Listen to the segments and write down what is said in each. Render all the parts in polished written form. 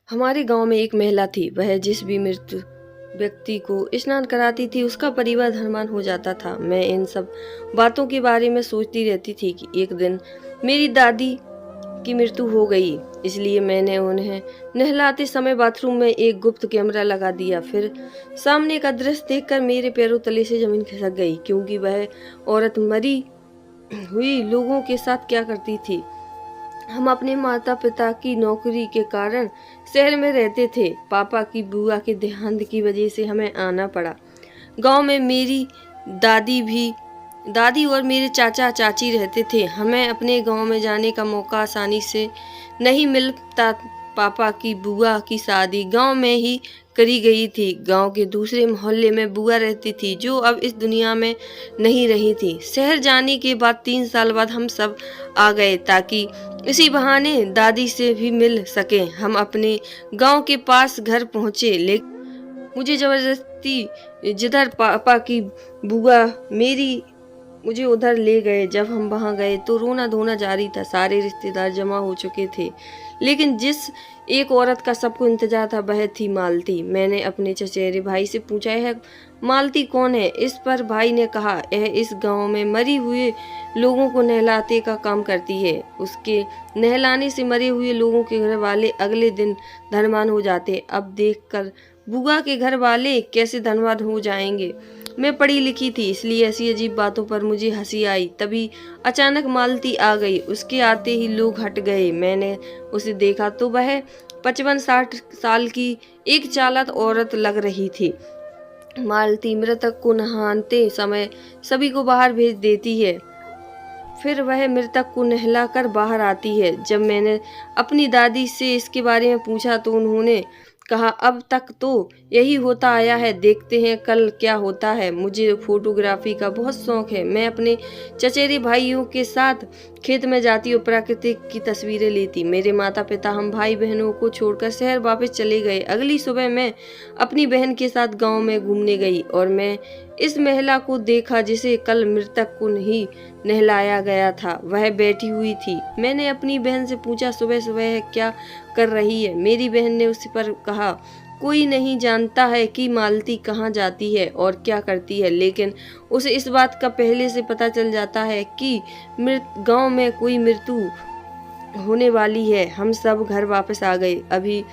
हमारे गांव में एक महिला थी। वह जिस भी मृत व्यक्ति को स्नान कराती थी उसका परिवार धनवान हो जाता था। मैं इन सब बातों के बारे में सोचती रहती थी कि एक दिन मेरी दादी की मृत्यु हो गई, इसलिए मैंने उन्हें नहलाते समय बाथरूम में एक गुप्त कैमरा लगा दिया। फिर सामने का दृश्य देखकर मेरे पैरों तले से जमीन खिसक गई, क्योंकि वह औरत मरी हुई लोगों के साथ क्या करती थी। हम अपने माता पिता की नौकरी के कारण शहर में रहते थे। पापा की बुआ के देहांत की वजह से हमें आना पड़ा। गांव में मेरी दादी और मेरे चाचा चाची रहते थे। हमें अपने गांव में जाने का मौका आसानी से नहीं मिलता। पापा की बुआ की शादी गांव में ही करी गई थी। गांव के दूसरे मोहल्ले में बुआ रहती थी, जो अब इस दुनिया में नहीं रही थी। शहर जाने के बाद 3 साल बाद हम सब आ गए, ताकि इसी बहाने दादी से भी मिल सके। हम अपने गांव के पास घर पहुंचे, लेकिन मुझे जबरदस्ती जिधर पापा की बुआ मेरी मुझे उधर ले गए। जब हम वहां गए तो रोना धोना जारी था। सारे रिश्तेदार जमा हो चुके थे, लेकिन जिस एक औरत का सबको इंतजार था वह थी मालती। मैंने अपने चचेरे भाई से पूछा, यह मालती कौन है? इस पर भाई ने कहा, यह इस गांव में मरी हुए लोगों को नहलाते का काम करती है। उसके नहलाने से मरे हुए लोगों के घर वाले अगले दिन धनवान हो जाते। अब देखकर बुआ के घर वाले कैसे धनवान हो जाएंगे। मैं पढ़ी लिखी थी, इसलिए ऐसी अजीब बातों पर मुझे हंसी आई। तभी अचानक मालती आ गई। उसके आते ही लोग हट गए। मैंने उसे देखा तो वह 55-60 साल की एक चालाक औरत लग रही थी। मालती मृतक को नहाते समय सभी को बाहर भेज देती है, फिर वह मृतक को नहलाकर बाहर आती है। जब मैंने अपनी दादी से इसके बारे में पूछा तो उन्होंने कहा, अब तक तो यही होता आया है, देखते हैं कल क्या होता है। मुझे फोटोग्राफी का बहुत शौक है। मैं अपने चचेरे भाइयों के साथ खेत में जाती और प्रकृति की तस्वीरें लेती। मेरे माता पिता हम भाई बहनों को छोड़कर शहर वापस चले गए। अगली सुबह मैं अपनी बहन के साथ गांव में घूमने गई और मैं इस महिला को देखा जिसे कल मृतक को नहीं नहलाया गया था। वह बैठी हुई थी। मैंने अपनी बहन से पूछा, सुबह सुबह क्या कर रही है? मेरी बहन ने उस पर कहा, कोई नहीं जानता है कि मालती कहाँ जाती है और क्या करती है, लेकिन उसे इस बात का पहले से पता चल जाता है कि गांव में कोई मृत्यु होने वाली है। हम सब घर वापस आ गए। अभी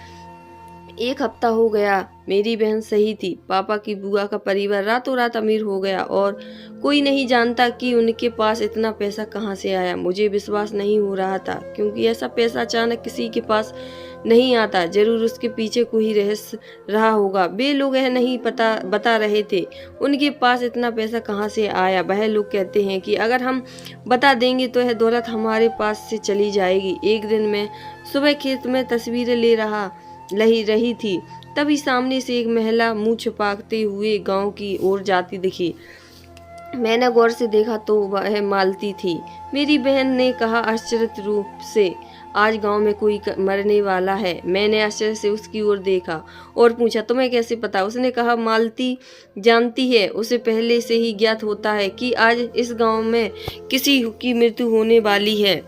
1 हफ्ता हो गया। मेरी बहन सही थी। पापा की बुआ का परिवार रातों रात अमीर हो गया और कोई नहीं जानता कि उनके पास इतना पैसा कहाँ से आया। मुझे विश्वास नहीं हो रहा था, क्योंकि ऐसा पैसा अचानक किसी के पास नहीं आता। जरूर उसके पीछे कोई रहस्य रहा होगा। वे लोग यह नहीं बता रहे थे उनके पास इतना पैसा कहाँ से आया। वह लोग कहते हैं कि अगर हम बता देंगे तो यह दौलत हमारे पास से चली जाएगी। एक दिन मैं सुबह खेत में तस्वीरें ले रही थी, तभी सामने से एक महिला मुंह छुपाते हुए गांव की ओर जाती दिखी। मैंने गौर से देखा तो वह मालती थी। मेरी बहन ने कहा आश्चर्य रूप से, आज गांव में कोई मरने वाला है। मैंने आश्चर्य से उसकी ओर देखा और पूछा, तुम्हें कैसे पता? उसने कहा, मालती जानती है। उसे पहले से ही ज्ञात होता है कि आज इस गांव में किसी की मृत्यु होने वाली है।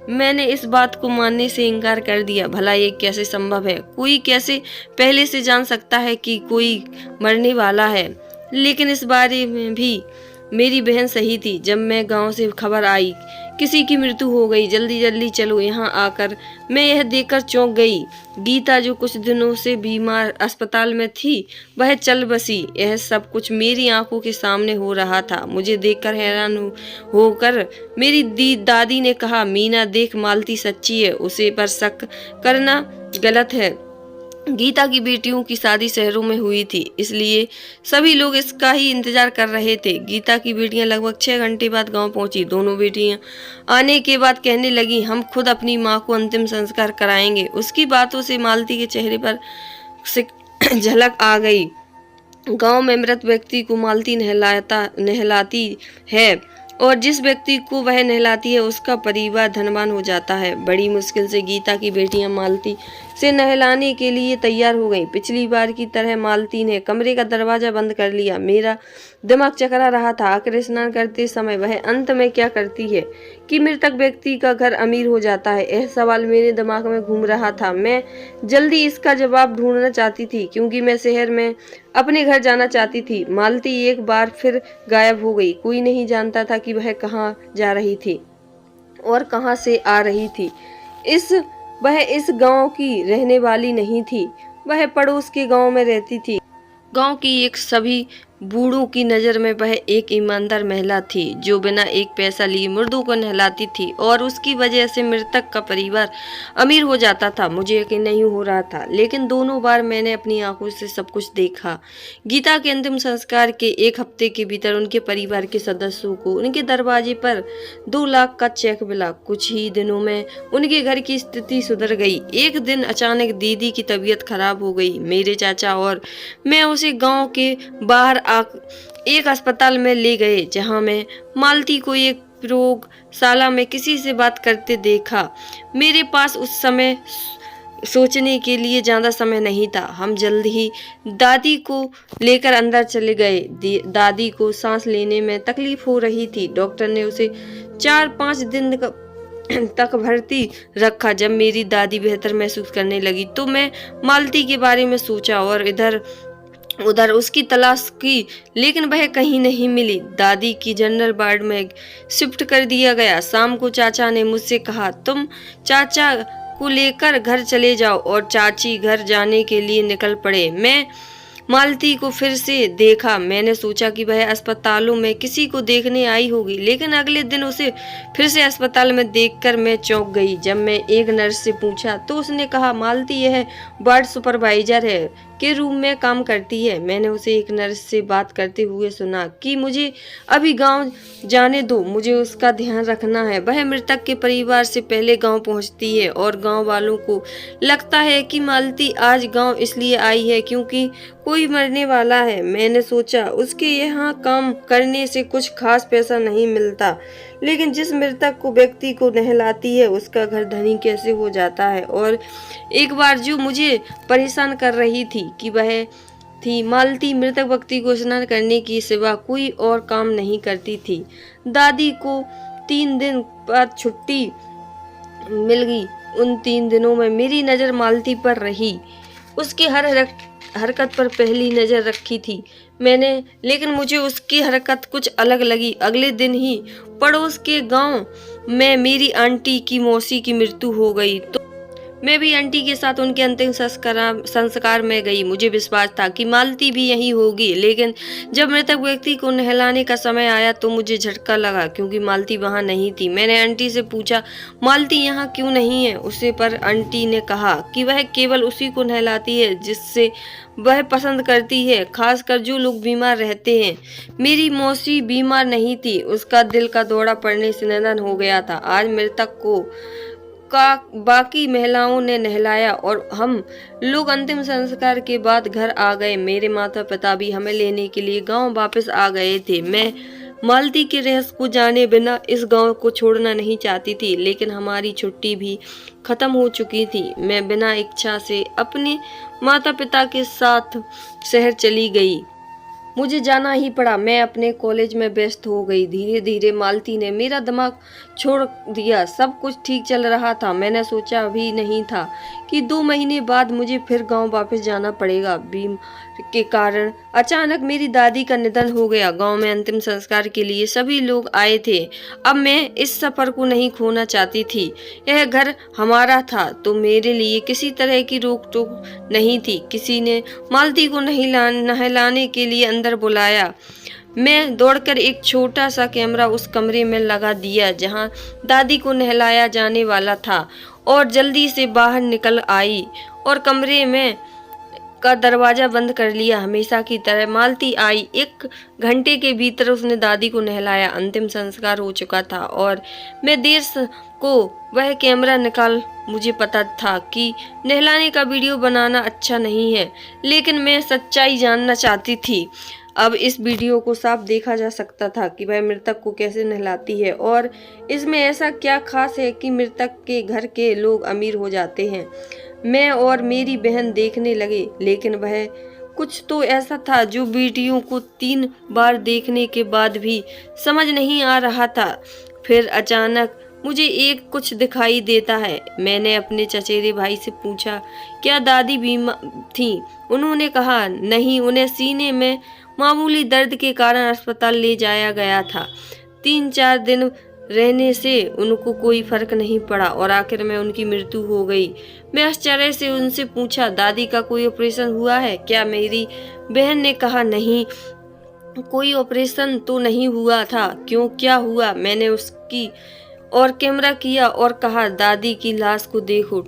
मैंने इस बात को मानने से इनकार कर दिया। भला ये कैसे संभव है? कोई कैसे पहले से जान सकता है कि कोई मरने वाला है? लेकिन इस बारे में भी मेरी बहन सही थी। जब मैं गांव से खबर आई किसी की मृत्यु हो गई, जल्दी जल्दी चलो। यहाँ आकर मैं यह देखकर चौंक गई। गीता, जो कुछ दिनों से बीमार अस्पताल में थी, वह चल बसी। यह सब कुछ मेरी आंखों के सामने हो रहा था। मुझे देखकर हैरान होकर मेरी दादी ने कहा, मीना देख, मालती सच्ची है, उसे पर शक करना गलत है। गीता की बेटियों की शादी शहरों में हुई थी, इसलिए सभी लोग इसका ही इंतजार कर रहे थे। गीता की बेटियां लगभग 6 घंटे बाद गांव पहुंची। दोनों बेटियां आने के बाद कहने लगी, हम खुद अपनी मां को अंतिम संस्कार कराएंगे। उसकी बातों से मालती के चेहरे पर से झलक आ गई। गांव में मृत व्यक्ति को मालती नहलाती है और जिस व्यक्ति को वह नहलाती है उसका परिवार धनवान हो जाता है। बड़ी मुश्किल से गीता की बेटियां मालती से नहलाने के लिए तैयार हो गईं। पिछली बार की तरह मालती ने कमरे का दरवाजा बंद कर लिया। मेरा दिमाग चकरा रहा था। आखिर स्नान करते समय वह अंत में क्या करती है कि मृतक व्यक्ति का घर अमीर हो जाता है? यह सवाल मेरे दिमाग में घूम रहा था। मैं जल्दी इसका जवाब ढूंढना चाहती थी क्योंकि मैं शहर में अपने घर जाना चाहती थी। मालती एक बार फिर गायब हो गई। कोई नहीं जानता था कि वह कहाँ जा रही थी और कहाँ से आ रही थी। वह इस गांव की रहने वाली नहीं थी। वह पड़ोस के गांव में रहती थी। गांव की एक सभी बूढ़ों की नज़र में वह एक ईमानदार महिला थी जो बिना एक पैसा लिए मुर्दों को नहलाती थी और उसकी वजह से मृतक का परिवार अमीर हो जाता था। मुझे यकीन नहीं हो रहा था, लेकिन दोनों बार मैंने अपनी आंखों से सब कुछ देखा। गीता के अंतिम संस्कार के एक हफ्ते के भीतर उनके परिवार के सदस्यों को उनके दरवाजे पर 2 लाख का चेक मिला। कुछ ही दिनों में उनके घर की स्थिति सुधर गई। एक दिन अचानक दीदी की तबीयत खराब हो गई। मेरे चाचा और मैं उसे गांव के बाहर एक अस्पताल में ले गए जहां मैं मालती को एक प्रयोगशाला में किसी से बात करते देखा। मेरे पास उस समय सोचने के लिए ज्यादा समय नहीं था। हम जल्द ही दादी को लेकर अंदर चले गए। दादी को सांस लेने में तकलीफ हो रही थी। डॉक्टर ने उसे 4-5 दिन तक भर्ती रखा। जब मेरी दादी बेहतर महसूस करने लगी तो मैं मालती के बारे में सोचा और इधर उधर उसकी तलाश की, लेकिन वह कहीं नहीं मिली। दादी की जनरल वार्ड में शिफ्ट कर दिया गया। शाम को चाचा ने मुझसे कहा, तुम चाचा को लेकर घर चले जाओ, और चाची घर जाने के लिए निकल पड़े। मैं मालती को फिर से देखा। मैंने सोचा कि वह अस्पतालों में किसी को देखने आई होगी, लेकिन अगले दिन उसे फिर से अस्पताल में देखकर मैं चौंक गई। जब मैं एक नर्स से पूछा तो उसने कहा, मालती यह वार्ड सुपरवाइजर है के रूम में काम करती है। मैंने उसे एक नर्स से बात करते हुए सुना कि मुझे अभी गांव जाने दो, मुझे उसका ध्यान रखना है। वह मृतक के परिवार से पहले गांव पहुंचती है और गांव वालों को लगता है कि मालती आज गांव इसलिए आई है क्योंकि कोई मरने वाला है। मैंने सोचा उसके यहाँ काम करने से कुछ खास पैसा नहीं मिलता, लेकिन जिस मृतक को व्यक्ति को नहलाती है उसका घर धनी कैसे हो जाता है। और एक बार जो मुझे परेशान कर रही थी कि वह थी मालती मृतक व्यक्ति को स्नान करने की सिवा कोई और काम नहीं करती थी। दादी को 3 दिन बाद छुट्टी मिल गई। उन 3 दिनों में मेरी नज़र मालती पर रही। उसकी हर हरकत पर पहली नज़र रखी थी मैंने, लेकिन मुझे उसकी हरकत कुछ अलग लगी। अगले दिन ही पड़ोस के गांव में मेरी आंटी की मौसी की मृत्यु हो गई, तो मैं भी आंटी के साथ उनके अंतिम संस्कार में गई। मुझे विश्वास था कि मालती भी यहीं होगी, लेकिन जब मृतक व्यक्ति को नहलाने का समय आया तो मुझे झटका लगा क्योंकि मालती वहां नहीं थी। मैंने आंटी से पूछा, मालती यहाँ क्यों नहीं है? उसे पर आंटी ने कहा कि वह केवल उसी को नहलाती है जिससे वह पसंद करती है, खासकर जो लोग बीमार रहते हैं। मेरी मौसी बीमार नहीं थी, उसका दिल का दौरा पड़ने से निधन हो गया था। आज मृतक को बाकी महिलाओं ने नहलाया और हम लोग अंतिम संस्कार के बाद घर आ गए। मेरे माता पिता भी हमें लेने के लिए गांव वापस आ गए थे। मैं मालती के रहस्य को जाने बिना इस गांव को छोड़ना नहीं चाहती थी, लेकिन हमारी छुट्टी भी खत्म हो चुकी थी। मैं बिना इच्छा से अपने माता पिता के साथ शहर चली गई। मुझे जाना ही पड़ा। मैं अपने कॉलेज में व्यस्त हो गई। धीरे धीरे मालती ने मेरा दिमाग छोड़ दिया। सब कुछ ठीक चल रहा था। मैंने सोचा भी नहीं था कि 2 महीने बाद मुझे फिर गांव वापस जाना पड़ेगा। बीमार के कारण अचानक मेरी दादी का निधन हो गया। गांव में अंतिम संस्कार के लिए सभी लोग आए थे। अब मैं इस सफर को नहीं खोना चाहती थी। यह घर हमारा था तो मेरे लिए किसी तरह की रोक टोक नहीं थी। किसी ने मालती को नहलाने के लिए अंदर बुलाया। मैं दौड़कर एक छोटा सा कैमरा उस कमरे में लगा दिया जहां दादी को नहलाया जाने वाला था और जल्दी से बाहर निकल आई और कमरे में का दरवाजा बंद कर लिया। हमेशा की तरह मालती आई। 1 घंटे के भीतर उसने दादी को नहलाया। अंतिम संस्कार हो चुका था और मैं देर को वह कैमरा निकाल। मुझे पता था कि नहलाने का वीडियो बनाना अच्छा नहीं है, लेकिन मैं सच्चाई जानना चाहती थी। अब इस वीडियो को साफ देखा जा सकता था कि वह मृतक को कैसे नहलाती है और इसमें ऐसा क्या खास है कि मृतक के घर के लोग अमीर हो जाते हैं। मैं और मेरी बहन देखने लगे, लेकिन वह कुछ तो ऐसा था जो वीडियो को 3 बार देखने के बाद भी समझ नहीं आ रहा था। फिर अचानक मुझे एक कुछ दिखाई देता है। मैंने अपने चचेरे भाई से पूछा, क्या दादी बीमार थी? उन्होंने कहा, नहीं, उन्हें सीने में मामूली दर्द के कारण अस्पताल ले जाया गया था। 3-4 दिन रहने से उनको कोई फर्क नहीं पड़ा और आखिर में उनकी मृत्यु हो गई। मैं आश्चर्य से उनसे पूछा, दादी का कोई ऑपरेशन हुआ है क्या? मेरी बहन ने कहा, नहीं, कोई ऑपरेशन तो नहीं हुआ था। क्यों, क्या हुआ? मैंने उसकी और कैमरा किया और कहा, दादी की लाश को देखो,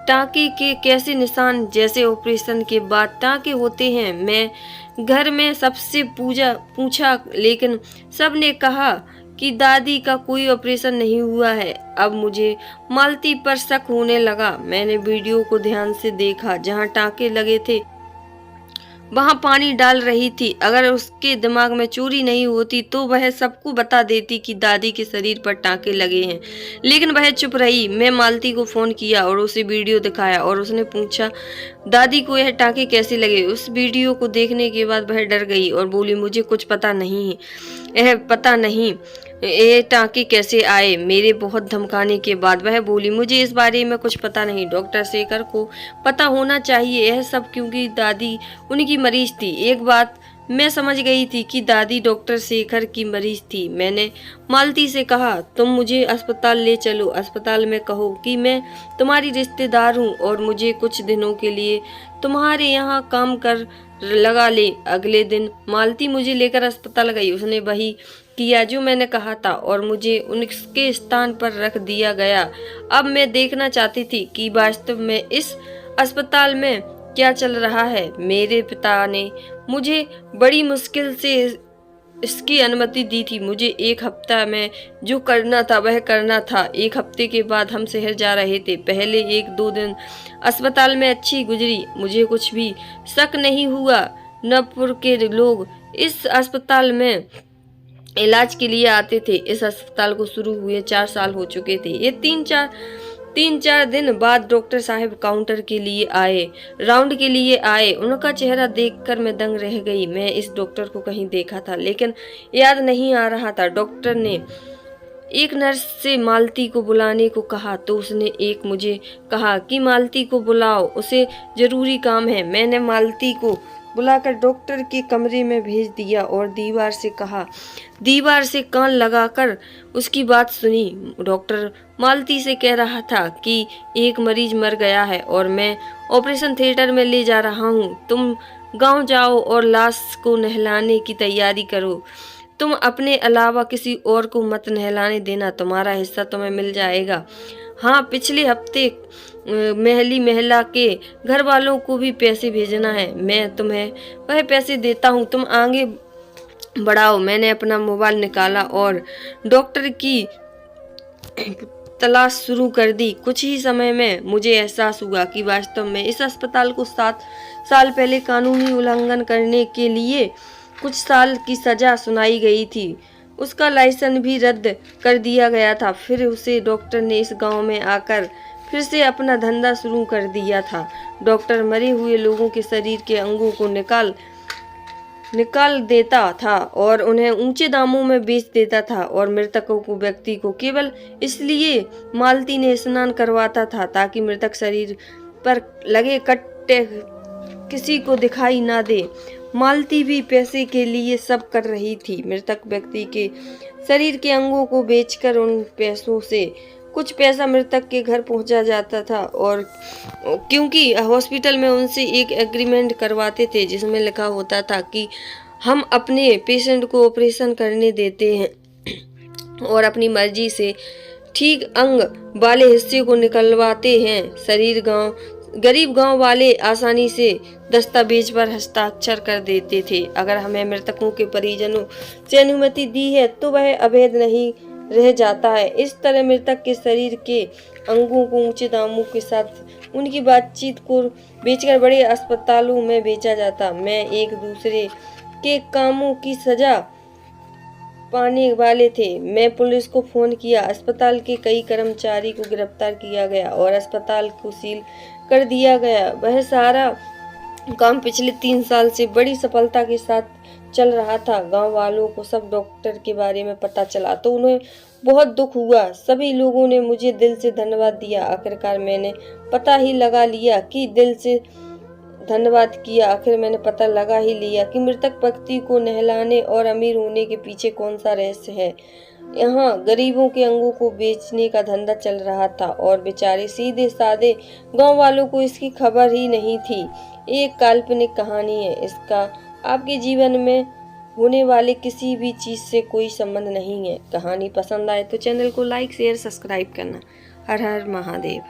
टाँके के कैसे निशान जैसे ऑपरेशन के बाद टाँके होते हैं। मैं घर में सबसे पूछा, लेकिन सब ने कहा कि दादी का कोई ऑपरेशन नहीं हुआ है। अब मुझे मालती पर शक होने लगा। मैंने वीडियो को ध्यान से देखा। जहां टाँके लगे थे वहां पानी डाल रही थी। अगर उसके दिमाग में चोरी नहीं होती तो वह सबको बता देती कि दादी के शरीर पर टाँके लगे हैं, लेकिन वह चुप रही। मैं मालती को फोन किया और उसे वीडियो दिखाया और उसने पूछा, दादी को यह टाँके कैसे लगे? उस वीडियो को देखने के बाद वह डर गई और बोली, मुझे कुछ पता नहीं, यह पता नहीं ये टाँके कैसे आए। मेरे बहुत धमकाने के बाद वह बोली, मुझे इस बारे में कुछ पता नहीं, डॉक्टर शेखर को पता होना चाहिए यह सब, क्योंकि दादी उनकी मरीज थी। एक बात मैं समझ गई थी कि दादी डॉक्टर शेखर की मरीज थी। मैंने मालती से कहा, तुम मुझे अस्पताल ले चलो, अस्पताल में कहो कि मैं तुम्हारी रिश्तेदार हूँ और मुझे कुछ दिनों के लिए तुम्हारे यहाँ काम कर लगा ले। अगले दिन मालती मुझे लेकर अस्पताल गई। उसने वही किया जो मैंने कहा था और मुझे उनके स्थान पर रख दिया गया। अब मैं देखना चाहती थी कि वास्तव में इस अस्पताल में क्या चल रहा है। मेरे पिता ने मुझे बड़ी मुश्किल से इसकी अनुमति दी थी। मुझे 1 हफ्ता में जो करना था वह करना था। 1 हफ्ते के बाद हम शहर जा रहे थे। पहले 1-2 दिन अस्पताल में अच्छी गुजरी, मुझे कुछ भी शक नहीं हुआ। नवपुर के लोग इस अस्पताल में इलाज के लिए आते थे। इस अस्पताल को शुरू हुए 4 साल हो चुके थे। ये 3-4 दिन बाद डॉक्टर साहब काउंटर के लिए आए, राउंड के लिए आए। उनका चेहरा देखकर मैं दंग रह गई। मैं इस डॉक्टर को कहीं देखा था, लेकिन याद नहीं आ रहा था। डॉक्टर ने एक नर्स से मालती को बुलाने को कहा तो उसने मुझे कहा कि मालती को बुलाओ, उसे जरूरी काम है। मैंने मालती को बुलाकर डॉक्टर के कमरे में भेज दिया और दीवार से कान लगाकर उसकी बात सुनी। डॉक्टर मालती से कह रहा था कि एक मरीज मर गया है और मैं ऑपरेशन थिएटर में ले जा रहा हूँ। तुम गांव जाओ और लाश को नहलाने की तैयारी करो। तुम अपने अलावा किसी और को मत नहलाने देना, तुम्हारा हिस्सा तुम्हें मिल जाएगा। हाँ, पिछले हफ्ते महिला के घर वालों को भी पैसे भेजना है। मैं तुम्हें वह पैसे देता हूँ, तुम आगे बढ़ाओ। मैंने अपना मोबाइल निकाला और डॉक्टर की तलाश शुरू कर दी। कुछ ही समय में मुझे एहसास हुआ कि वास्तव में इस अस्पताल को 7 साल पहले कानूनी उल्लंघन करने के लिए कुछ साल की सजा सुनाई गई थी। उसका लाइसेंस भी रद्द कर दिया गया था। फिर उसे डॉक्टर ने इस गांव में आकर फिर से अपना धंधा शुरू कर दिया था। डॉक्टर मरे हुए लोगों के शरीर के अंगों को निकाल देता था और उन्हें ऊंचे दामों में बेच देता था और मृतकों को व्यक्ति को केवल इसलिए मालती ने स्नान करवाता था ताकि मृतक शरीर पर लगे कट्टे किसी को दिखाई ना दे। मालती भी पैसे के लिए सब कर रही थी। मृतक व्यक्ति के शरीर के अंगों को बेचकर उन पैसों से कुछ पैसा मृतक के घर पहुंचा जाता था और क्योंकि हॉस्पिटल में उनसे एक एग्रीमेंट करवाते थे जिसमें लिखा होता था कि हम अपने पेशेंट को ऑपरेशन करने देते हैं और अपनी मर्जी से ठीक अंग वाले हिस्से को निकलवाते हैं। गरीब गांव वाले आसानी से दस्तावेज पर हस्ताक्षर कर देते थे। अगर हमें मृतकों के परिजनों से अनुमति दी है तो वह अवैध नहीं रह जाता है। इस तरह मृतक के शरीर के अंगों को ऊंचे दामों के साथ उनकी बातचीत को बेचकर बड़े अस्पतालों में बेचा जाता। मैं एक दूसरे के कामों की सजा पाने वाले थे। मैं पुलिस को फोन किया। अस्पताल के कई कर्मचारी को गिरफ्तार किया गया और अस्पताल को सील कर दिया गया। वह सारा काम पिछले 3 साल से बड़ी सफलता के साथ चल रहा था। गांव वालों को सब डॉक्टर के बारे में पता चला तो उन्हें बहुत दुख हुआ। सभी लोगों ने मुझे दिल से धन्यवाद दिया। आखिर मैंने पता लगा ही लिया कि मृतक व्यक्ति को नहलाने और अमीर होने के पीछे कौन सा रहस्य है। यहाँ गरीबों के अंगों को बेचने का धंधा चल रहा था और बेचारे सीधे साधे गांव वालों को इसकी खबर ही नहीं थी। एक काल्पनिक कहानी है, इसका आपके जीवन में होने वाले किसी भी चीज से कोई संबंध नहीं है। कहानी पसंद आए तो चैनल को लाइक शेयर सब्सक्राइब करना। हर हर महादेव।